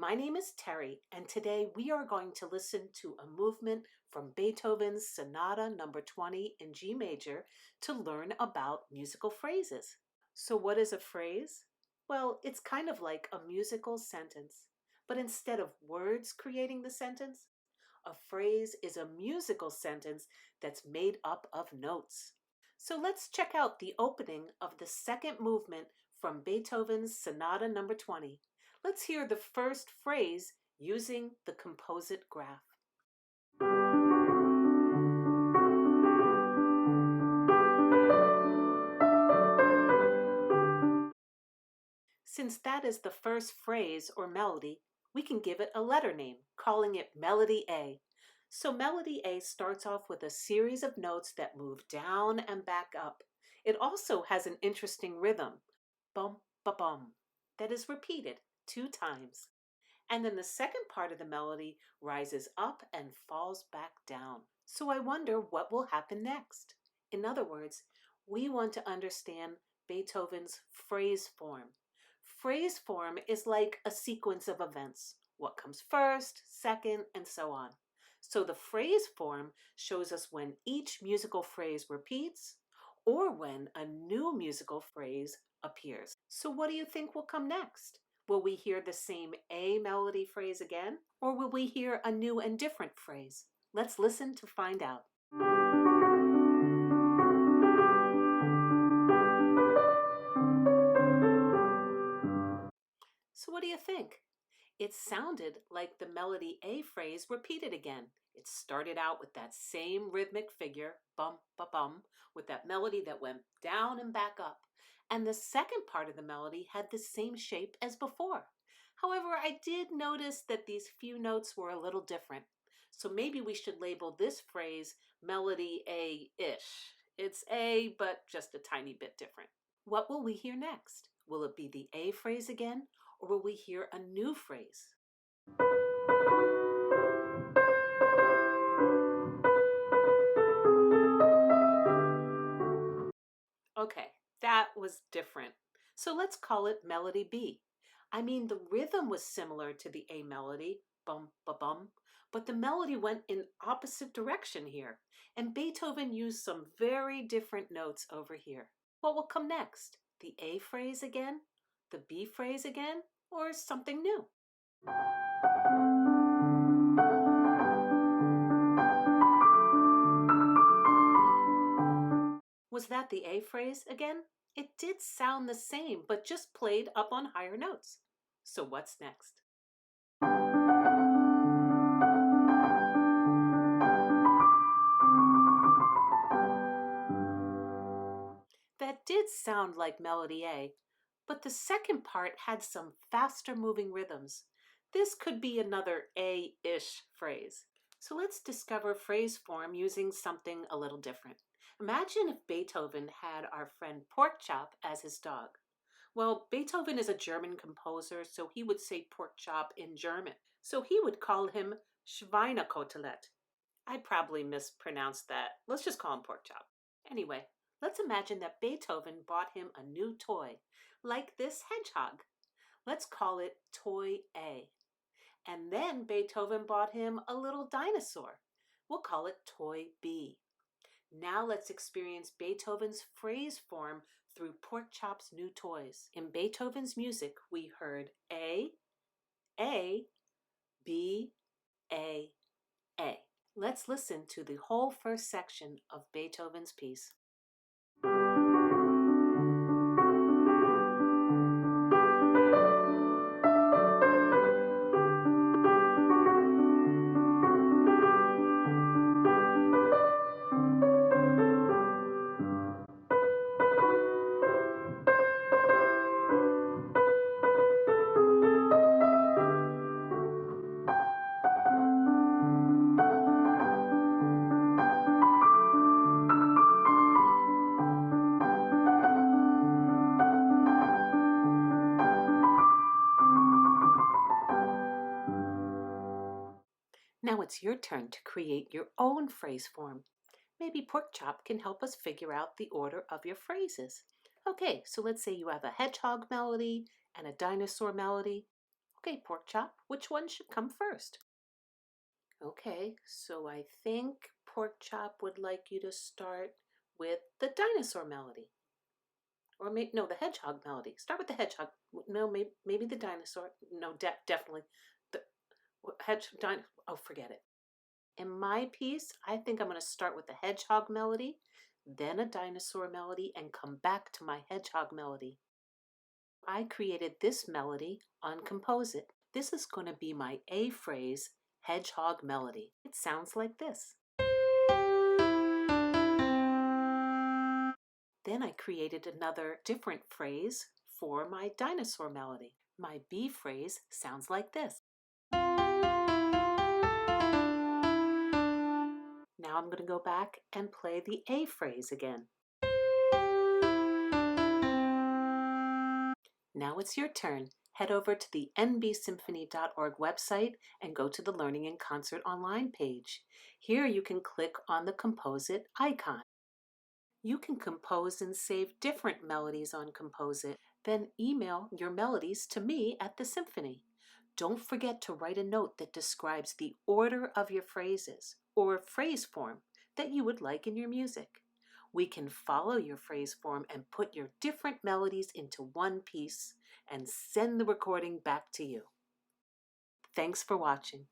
My name is Terry, and today we are going to listen to a movement from Beethoven's Sonata number 20 in G major to learn about musical phrases. So what is a phrase? Well, it's kind of like a musical sentence, but instead of words creating the sentence, a phrase is a musical sentence that's made up of notes. So let's check out the opening of the second movement from Beethoven's Sonata number 20. Let's hear the first phrase using the composite graph. Since that is the first phrase or melody, we can give it a letter name, calling it Melody A. So Melody A starts off with a series of notes that move down and back up. It also has an interesting rhythm, bum, ba bum, that is repeated 2 times. And then the second part of the melody rises up and falls back down. So I wonder what will happen next. In other words, we want to understand Beethoven's phrase form. Phrase form is like a sequence of events. What comes first, second, and so on. So the phrase form shows us when each musical phrase repeats or when a new musical phrase appears. So what do you think will come next? Will we hear the same A melody phrase again, or will we hear a new and different phrase? Let's listen to find out. So what do you think? It sounded like the melody A phrase repeated again. It started out with that same rhythmic figure, bum, ba bum, with that melody that went down and back up. And the second part of the melody had the same shape as before. However, I did notice that these few notes were a little different. So maybe we should label this phrase Melody A-ish. It's A, but just a tiny bit different. What will we hear next? Will it be the A phrase again, or will we hear a new phrase? Okay, that was different. So let's call it Melody B. I mean, the rhythm was similar to the A melody, bum, ba bum, but the melody went in opposite direction here, and Beethoven used some very different notes over here. What will come next? The A phrase again? The B phrase again? Or something new? Was that the A phrase again? It did sound the same, but just played up on higher notes. So what's next? That did sound like Melody A, but the second part had some faster moving rhythms. This could be another A-ish phrase. So let's discover phrase form using something a little different. Imagine if Beethoven had our friend Porkchop as his dog. Well, Beethoven is a German composer, so he would say pork chop in German. So he would call him Schweinekotelett. I probably mispronounced that. Let's just call him pork chop. Anyway, let's imagine that Beethoven bought him a new toy, like this hedgehog. Let's call it Toy A. And then Beethoven bought him a little dinosaur. We'll call it Toy B. Now let's experience Beethoven's phrase form through Porkchop's new toys. In Beethoven's music, we heard A, B, A, A. Let's listen to the whole first section of Beethoven's piece. Now it's your turn to create your own phrase form. Maybe Porkchop can help us figure out the order of your phrases. Okay, so let's say you have a hedgehog melody and a dinosaur melody. Okay, pork chop, which one should come first? Okay, so I think pork chop would like you to start with the dinosaur melody. Or no, the hedgehog melody. Start with the hedgehog. No, maybe the dinosaur. No, definitely the oh, forget it. In my piece, I think I'm going to start with the hedgehog melody, then a dinosaur melody, and come back to my hedgehog melody. I created this melody on Compose It. This is going to be my A phrase hedgehog melody. It sounds like this. Then I created another different phrase for my dinosaur melody. My B phrase sounds like this. Now I'm going to go back and play the A phrase again. Now it's your turn. Head over to the nbsymphony.org website and go to the Learning in Concert Online page. Here you can click on the Compose It icon. You can compose and save different melodies on Compose It. Then email your melodies to me at the Symphony. Don't forget to write a note that describes the order of your phrases or phrase form that you would like in your music. We can follow your phrase form and put your different melodies into one piece and send the recording back to you. Thanks for watching.